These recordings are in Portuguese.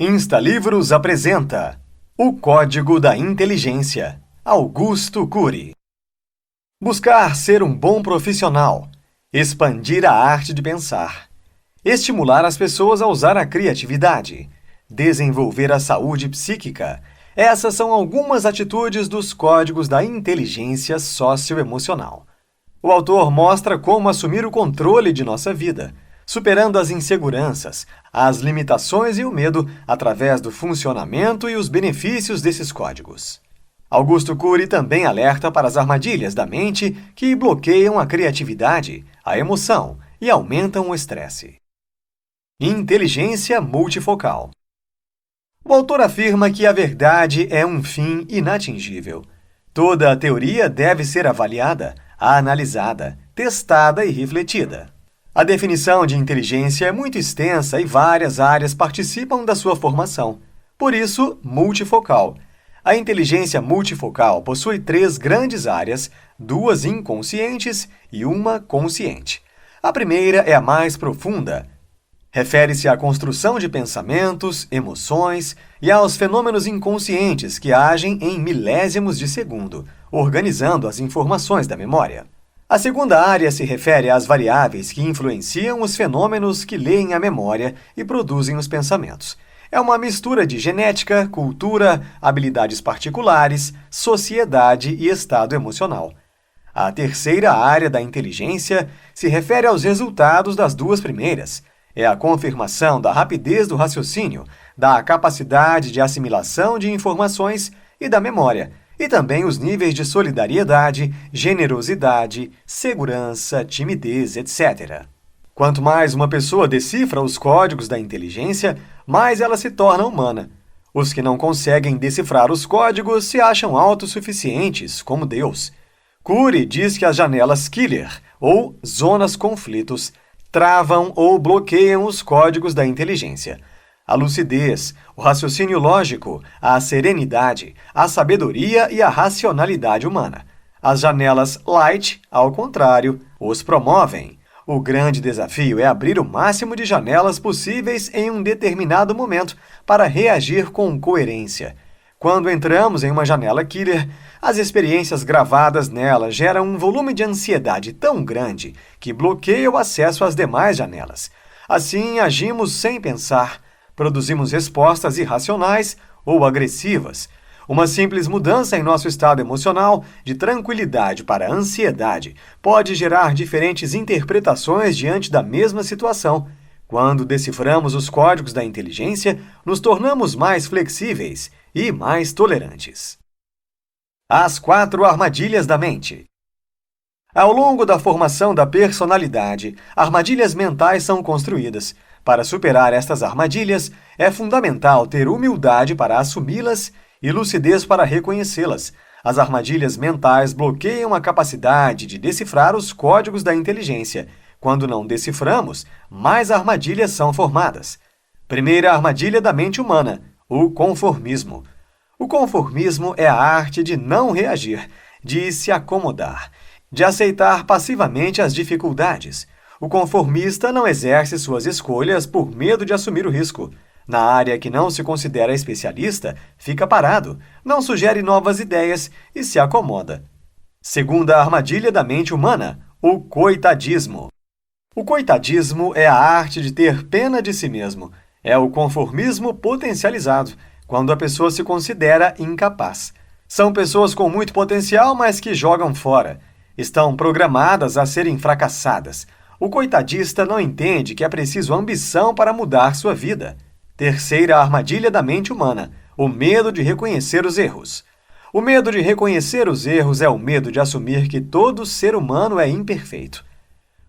Instalivros apresenta O Código da Inteligência, Augusto Cury. Buscar ser um bom profissional, expandir a arte de pensar, estimular as pessoas a usar a criatividade, desenvolver a saúde psíquica. Essas são algumas atitudes dos códigos da inteligência socioemocional. O autor mostra como assumir o controle de nossa vida, superando as inseguranças, as limitações e o medo através do funcionamento e os benefícios desses códigos. Augusto Cury também alerta para as armadilhas da mente que bloqueiam a criatividade, a emoção e aumentam o estresse. Inteligência multifocal. O autor afirma que a verdade é um fim inatingível. Toda a teoria deve ser avaliada, analisada, testada e refletida. A definição de inteligência é muito extensa e várias áreas participam da sua formação. Por isso, multifocal. A inteligência multifocal possui 3 grandes áreas, 2 inconscientes e uma consciente. A primeira é a mais profunda. Refere-se à construção de pensamentos, emoções e aos fenômenos inconscientes que agem em milésimos de segundo, organizando as informações da memória. A segunda área se refere às variáveis que influenciam os fenômenos que leem a memória e produzem os pensamentos. É uma mistura de genética, cultura, habilidades particulares, sociedade e estado emocional. A terceira área da inteligência se refere aos resultados das 2 primeiras. É a confirmação da rapidez do raciocínio, da capacidade de assimilação de informações e da memória, e também os níveis de solidariedade, generosidade, segurança, timidez, etc. Quanto mais uma pessoa decifra os códigos da inteligência, mais ela se torna humana. Os que não conseguem decifrar os códigos se acham autossuficientes, como Deus. Cury diz que as janelas killer, ou zonas conflitos, travam ou bloqueiam os códigos da inteligência. A lucidez, o raciocínio lógico, a serenidade, a sabedoria e a racionalidade humana. As janelas light, ao contrário, os promovem. O grande desafio é abrir o máximo de janelas possíveis em um determinado momento para reagir com coerência. Quando entramos em uma janela killer, as experiências gravadas nela geram um volume de ansiedade tão grande que bloqueia o acesso às demais janelas. Assim, agimos sem pensar. Produzimos respostas irracionais ou agressivas. Uma simples mudança em nosso estado emocional, de tranquilidade para ansiedade, pode gerar diferentes interpretações diante da mesma situação. Quando deciframos os códigos da inteligência, nos tornamos mais flexíveis e mais tolerantes. As 4 armadilhas da mente. Ao longo da formação da personalidade, armadilhas mentais são construídas. Para superar estas armadilhas, é fundamental ter humildade para assumi-las e lucidez para reconhecê-las. As armadilhas mentais bloqueiam a capacidade de decifrar os códigos da inteligência. Quando não deciframos, mais armadilhas são formadas. Primeira armadilha da mente humana, o conformismo. O conformismo é a arte de não reagir, de se acomodar, de aceitar passivamente as dificuldades. O conformista não exerce suas escolhas por medo de assumir o risco. Na área que não se considera especialista, fica parado, não sugere novas ideias e se acomoda. Segunda armadilha da mente humana, o coitadismo. O coitadismo é a arte de ter pena de si mesmo. É o conformismo potencializado, quando a pessoa se considera incapaz. São pessoas com muito potencial, mas que jogam fora. Estão programadas a serem fracassadas. O coitadista não entende que é preciso ambição para mudar sua vida. Terceira armadilha da mente humana, o medo de reconhecer os erros. O medo de reconhecer os erros é o medo de assumir que todo ser humano é imperfeito.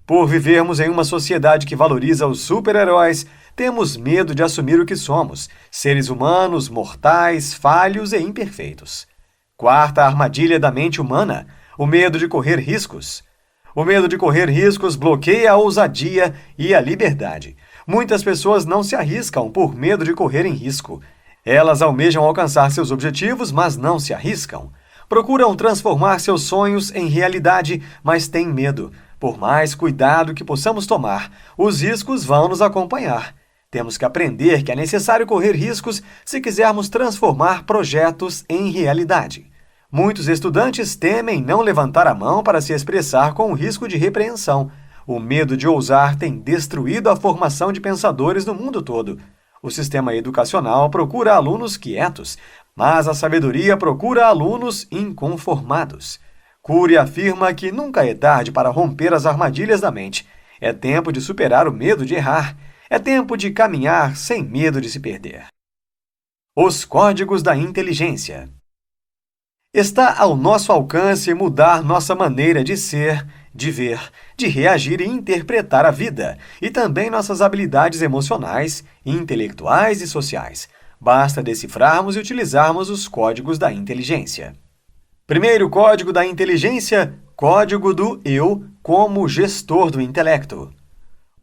Por vivermos em uma sociedade que valoriza os super-heróis, temos medo de assumir o que somos, seres humanos, mortais, falhos e imperfeitos. Quarta armadilha da mente humana, o medo de correr riscos. O medo de correr riscos bloqueia a ousadia e a liberdade. Muitas pessoas não se arriscam por medo de correrem risco. Elas almejam alcançar seus objetivos, mas não se arriscam. Procuram transformar seus sonhos em realidade, mas têm medo. Por mais cuidado que possamos tomar, os riscos vão nos acompanhar. Temos que aprender que é necessário correr riscos se quisermos transformar projetos em realidade. Muitos estudantes temem não levantar a mão para se expressar com o risco de repreensão. O medo de ousar tem destruído a formação de pensadores no mundo todo. O sistema educacional procura alunos quietos, mas a sabedoria procura alunos inconformados. Cury afirma que nunca é tarde para romper as armadilhas da mente. É tempo de superar o medo de errar. É tempo de caminhar sem medo de se perder. Os códigos da inteligência. Está ao nosso alcance mudar nossa maneira de ser, de ver, de reagir e interpretar a vida, e também nossas habilidades emocionais, intelectuais e sociais. Basta decifrarmos e utilizarmos os códigos da inteligência. Primeiro código da inteligência, código do eu como gestor do intelecto.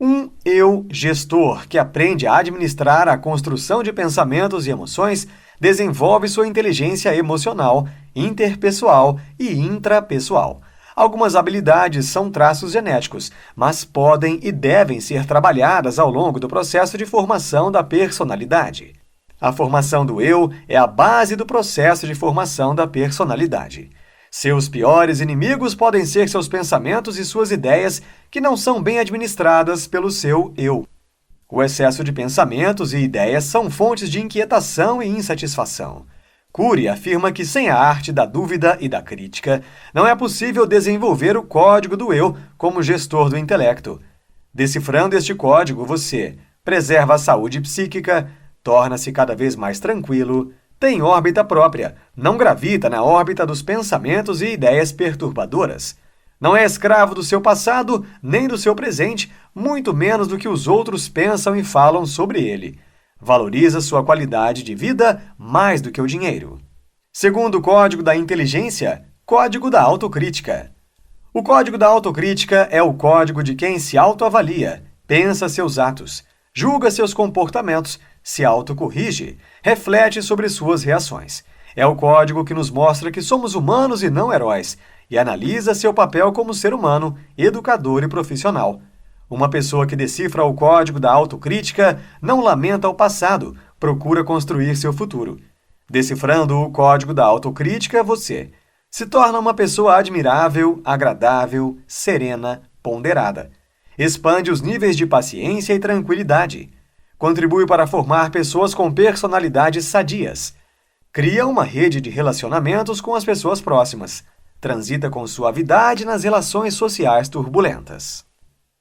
Um eu gestor que aprende a administrar a construção de pensamentos e emoções desenvolve sua inteligência emocional, interpessoal e intrapessoal. Algumas habilidades são traços genéticos, mas podem e devem ser trabalhadas ao longo do processo de formação da personalidade. A formação do eu é a base do processo de formação da personalidade. Seus piores inimigos podem ser seus pensamentos e suas ideias que não são bem administradas pelo seu eu. O excesso de pensamentos e ideias são fontes de inquietação e insatisfação. Cury afirma que sem a arte da dúvida e da crítica, não é possível desenvolver o código do eu como gestor do intelecto. Decifrando este código, você preserva a saúde psíquica, torna-se cada vez mais tranquilo, tem órbita própria, não gravita na órbita dos pensamentos e ideias perturbadoras. Não é escravo do seu passado, nem do seu presente, muito menos do que os outros pensam e falam sobre ele. Valoriza sua qualidade de vida mais do que o dinheiro. Segundo código da inteligência, código da autocrítica. O código da autocrítica é o código de quem se autoavalia, pensa seus atos, julga seus comportamentos, se autocorrige, reflete sobre suas reações. É o código que nos mostra que somos humanos e não heróis, e analisa seu papel como ser humano, educador e profissional. Uma pessoa que decifra o código da autocrítica não lamenta o passado, procura construir seu futuro. Decifrando o código da autocrítica, você se torna uma pessoa admirável, agradável, serena, ponderada. Expande os níveis de paciência e tranquilidade. Contribui para formar pessoas com personalidades sadias. Cria uma rede de relacionamentos com as pessoas próximas. Transita com suavidade nas relações sociais turbulentas.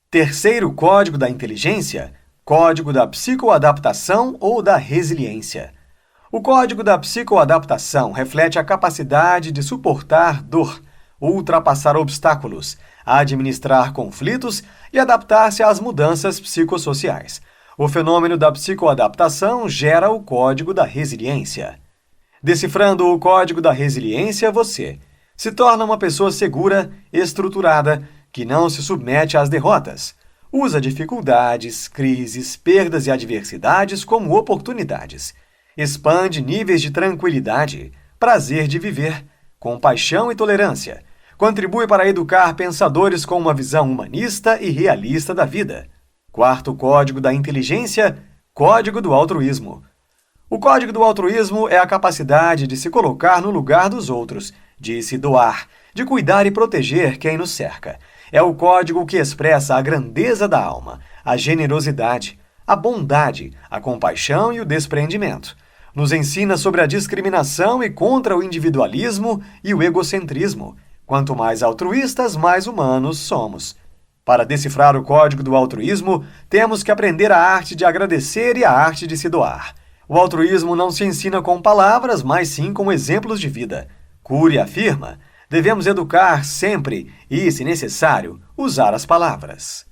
Terceiro código da inteligência, código da psicoadaptação ou da resiliência. O código da psicoadaptação reflete a capacidade de suportar dor, ultrapassar obstáculos, administrar conflitos e adaptar-se às mudanças psicossociais. O fenômeno da psicoadaptação gera o código da resiliência. Decifrando o código da resiliência, você se torna uma pessoa segura, estruturada, que não se submete às derrotas. Usa dificuldades, crises, perdas e adversidades como oportunidades. Expande níveis de tranquilidade, prazer de viver, compaixão e tolerância. Contribui para educar pensadores com uma visão humanista e realista da vida. Quarto código da inteligência, código do altruísmo. O código do altruísmo é a capacidade de se colocar no lugar dos outros, de se doar, de cuidar e proteger quem nos cerca. É o código que expressa a grandeza da alma, a generosidade, a bondade, a compaixão e o desprendimento. Nos ensina sobre a discriminação e contra o individualismo e o egocentrismo. Quanto mais altruístas, mais humanos somos. Para decifrar o código do altruísmo, temos que aprender a arte de agradecer e a arte de se doar. O altruísmo não se ensina com palavras, mas sim com exemplos de vida. Cury afirma: devemos educar sempre e, se necessário, usar as palavras.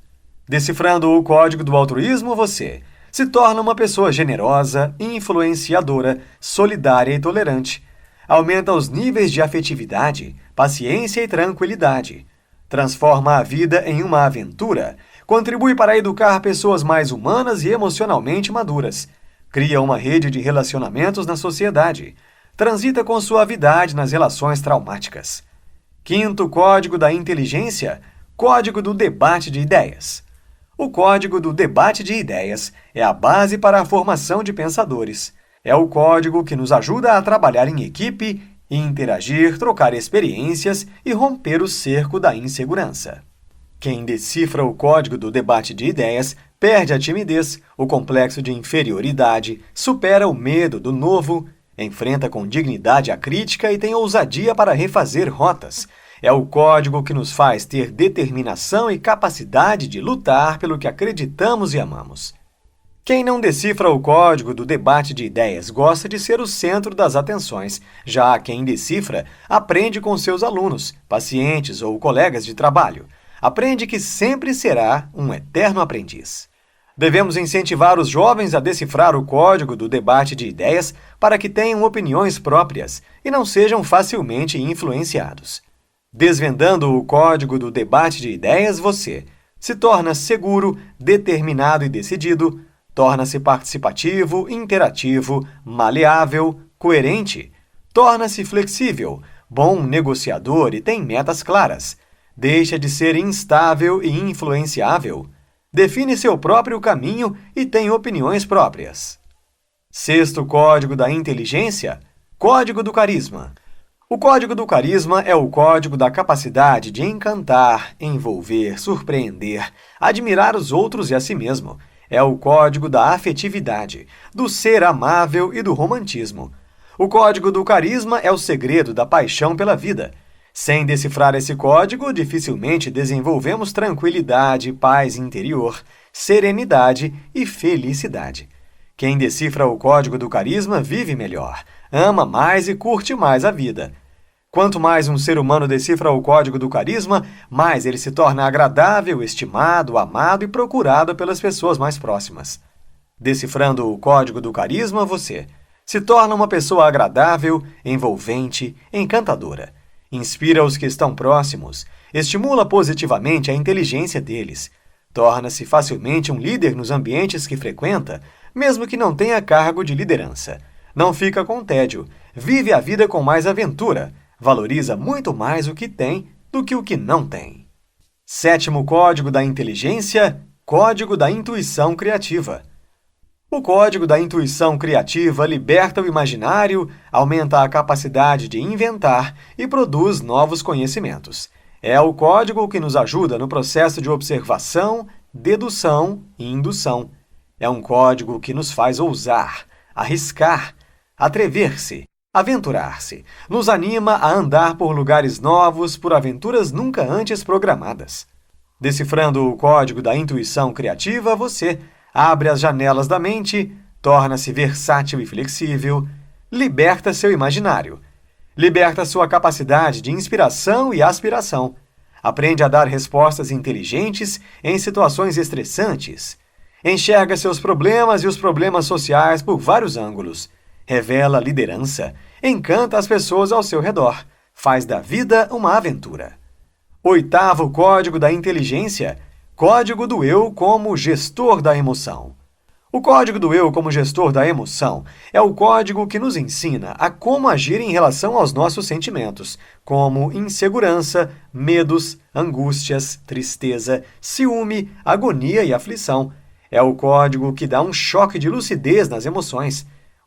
Decifrando o código do altruísmo, você se torna uma pessoa generosa, influenciadora, solidária e tolerante. Aumenta os níveis de afetividade, paciência e tranquilidade. Transforma a vida em uma aventura. Contribui para educar pessoas mais humanas e emocionalmente maduras. Cria uma rede de relacionamentos na sociedade. Transita com suavidade nas relações traumáticas. Quinto código da inteligência, código do debate de ideias. O código do debate de ideias é a base para a formação de pensadores. É o código que nos ajuda a trabalhar em equipe, interagir, trocar experiências e romper o cerco da insegurança. Quem decifra o código do debate de ideias perde a timidez, o complexo de inferioridade, supera o medo do novo, enfrenta com dignidade a crítica e tem ousadia para refazer rotas. É o código que nos faz ter determinação e capacidade de lutar pelo que acreditamos e amamos. Quem não decifra o código do debate de ideias gosta de ser o centro das atenções, já quem decifra aprende com seus alunos, pacientes ou colegas de trabalho. Aprende que sempre será um eterno aprendiz. Devemos incentivar os jovens a decifrar o código do debate de ideias para que tenham opiniões próprias e não sejam facilmente influenciados. Desvendando o código do debate de ideias, você se torna seguro, determinado e decidido, torna-se participativo, interativo, maleável, coerente, torna-se flexível, bom negociador e tem metas claras. Deixa de ser instável e influenciável. Define seu próprio caminho e tem opiniões próprias. Sexto código da inteligência, código do carisma. O código do carisma é o código da capacidade de encantar, envolver, surpreender, admirar os outros e a si mesmo. É o código da afetividade, do ser amável e do romantismo. O código do carisma é o segredo da paixão pela vida. Sem decifrar esse código, dificilmente desenvolvemos tranquilidade, paz interior, serenidade e felicidade. Quem decifra o código do carisma vive melhor, ama mais e curte mais a vida. Quanto mais um ser humano decifra o código do carisma, mais ele se torna agradável, estimado, amado e procurado pelas pessoas mais próximas. Decifrando o código do carisma, você se torna uma pessoa agradável, envolvente, encantadora. Inspira os que estão próximos, estimula positivamente a inteligência deles, torna-se facilmente um líder nos ambientes que frequenta, mesmo que não tenha cargo de liderança. Não fica com tédio, vive a vida com mais aventura, valoriza muito mais o que tem do que o que não tem. Sétimo código da inteligência, código da intuição criativa. O código da intuição criativa liberta o imaginário, aumenta a capacidade de inventar e produz novos conhecimentos. É o código que nos ajuda no processo de observação, dedução e indução. É um código que nos faz ousar, arriscar, atrever-se, aventurar-se. Nos anima a andar por lugares novos, por aventuras nunca antes programadas. Decifrando o código da intuição criativa, você abre as janelas da mente, torna-se versátil e flexível, liberta seu imaginário, liberta sua capacidade de inspiração e aspiração, aprende a dar respostas inteligentes em situações estressantes, enxerga seus problemas e os problemas sociais por vários ângulos, revela liderança, encanta as pessoas ao seu redor, faz da vida uma aventura. Oitavo código da inteligência, código do eu como gestor da emoção. O código do eu como gestor da emoção é o código que nos ensina a como agir em relação aos nossos sentimentos, como insegurança, medos, angústias, tristeza, ciúme, agonia e aflição. É o código que dá um choque de lucidez nas emoções.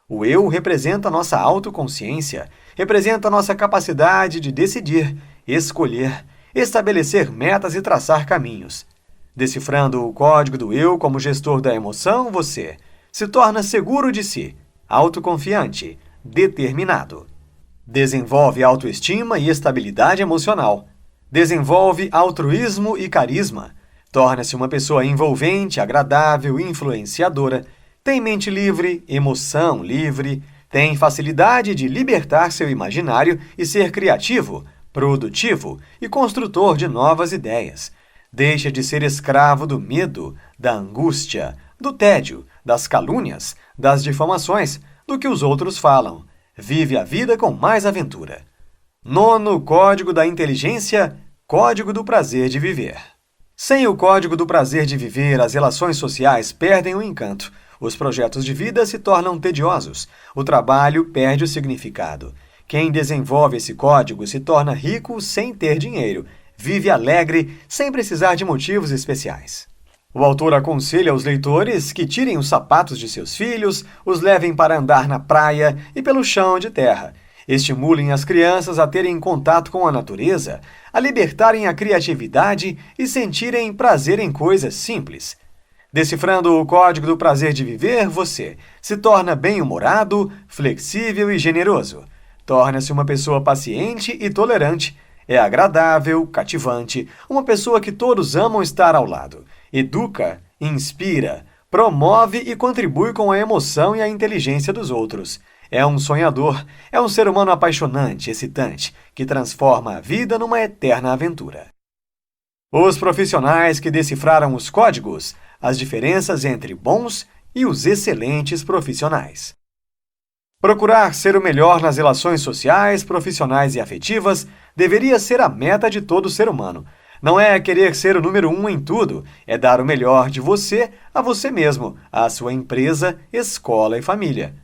O eu representa nossa autoconsciência, representa nossa capacidade de decidir, escolher, estabelecer metas e traçar caminhos. Decifrando o código do eu como gestor da emoção, você se torna seguro de si, autoconfiante, determinado. Desenvolve autoestima e estabilidade emocional. Desenvolve altruísmo e carisma. Torna-se uma pessoa envolvente, agradável, influenciadora. Tem mente livre, emoção livre. Tem facilidade de libertar seu imaginário e ser criativo, produtivo e construtor de novas ideias. Deixa de ser escravo do medo, da angústia, do tédio, das calúnias, das difamações, do que os outros falam. Vive a vida com mais aventura. Nono código da inteligência, código do prazer de viver. Sem o código do prazer de viver, as relações sociais perdem o encanto. Os projetos de vida se tornam tediosos. O trabalho perde o significado. Quem desenvolve esse código se torna rico sem ter dinheiro. Vive alegre, sem precisar de motivos especiais. O autor aconselha os leitores que tirem os sapatos de seus filhos, os levem para andar na praia e pelo chão de terra. Estimulem as crianças a terem contato com a natureza, a libertarem a criatividade e sentirem prazer em coisas simples. Decifrando o código do prazer de viver, você se torna bem-humorado, flexível e generoso. Torna-se uma pessoa paciente e tolerante. É agradável, cativante, uma pessoa que todos amam estar ao lado. Educa, inspira, promove e contribui com a emoção e a inteligência dos outros. É um sonhador, é um ser humano apaixonante, excitante, que transforma a vida numa eterna aventura. Os profissionais que decifraram os códigos, as diferenças entre bons e os excelentes profissionais. Procurar ser o melhor nas relações sociais, profissionais e afetivas deveria ser a meta de todo ser humano. Não é querer ser o número 1 em tudo, é dar o melhor de você a você mesmo, à sua empresa, escola e família.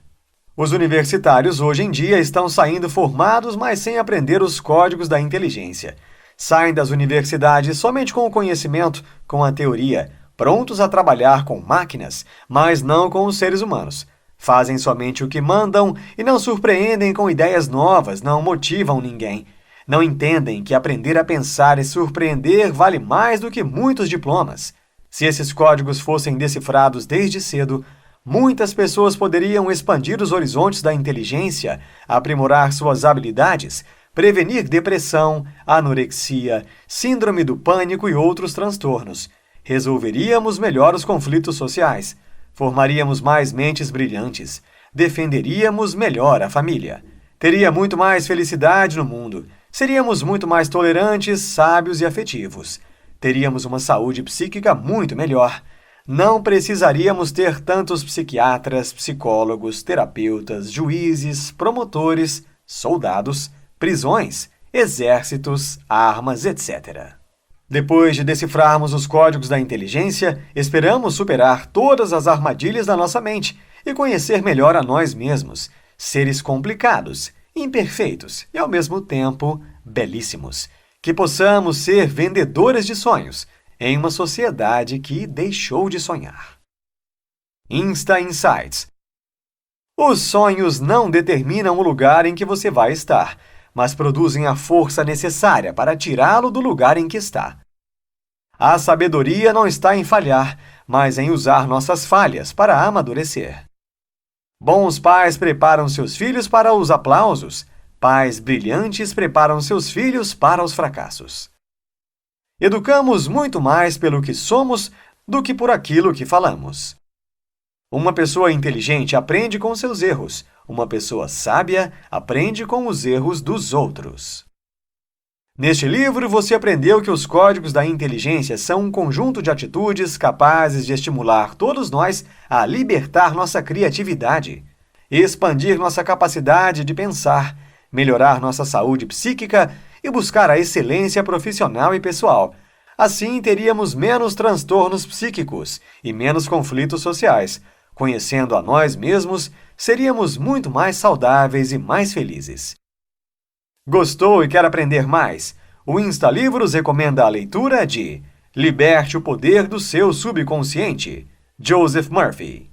Os universitários hoje em dia estão saindo formados, mas sem aprender os códigos da inteligência. Saem das universidades somente com o conhecimento, com a teoria, prontos a trabalhar com máquinas, mas não com os seres humanos. Fazem somente o que mandam e não surpreendem com ideias novas, não motivam ninguém. Não entendem que aprender a pensar e surpreender vale mais do que muitos diplomas. Se esses códigos fossem decifrados desde cedo, muitas pessoas poderiam expandir os horizontes da inteligência, aprimorar suas habilidades, prevenir depressão, anorexia, síndrome do pânico e outros transtornos. Resolveríamos melhor os conflitos sociais, formaríamos mais mentes brilhantes, defenderíamos melhor a família. Teria muito mais felicidade no mundo, seríamos muito mais tolerantes, sábios e afetivos. Teríamos uma saúde psíquica muito melhor. Não precisaríamos ter tantos psiquiatras, psicólogos, terapeutas, juízes, promotores, soldados, prisões, exércitos, armas, etc. Depois de decifrarmos os códigos da inteligência, esperamos superar todas as armadilhas da nossa mente e conhecer melhor a nós mesmos, seres complicados, imperfeitos e, ao mesmo tempo, belíssimos. Que possamos ser vendedores de sonhos em uma sociedade que deixou de sonhar. Insta Insights. Os sonhos não determinam o lugar em que você vai estar, mas produzem a força necessária para tirá-lo do lugar em que está. A sabedoria não está em falhar, mas em usar nossas falhas para amadurecer. Bons pais preparam seus filhos para os aplausos. Pais brilhantes preparam seus filhos para os fracassos. Educamos muito mais pelo que somos do que por aquilo que falamos. Uma pessoa inteligente aprende com seus erros. Uma pessoa sábia aprende com os erros dos outros. Neste livro, você aprendeu que os códigos da inteligência são um conjunto de atitudes capazes de estimular todos nós a libertar nossa criatividade, expandir nossa capacidade de pensar, melhorar nossa saúde psíquica e buscar a excelência profissional e pessoal. Assim, teríamos menos transtornos psíquicos e menos conflitos sociais. Conhecendo a nós mesmos, seríamos muito mais saudáveis e mais felizes. Gostou e quer aprender mais? O Insta Livros recomenda a leitura de Liberte o Poder do Seu Subconsciente, Joseph Murphy.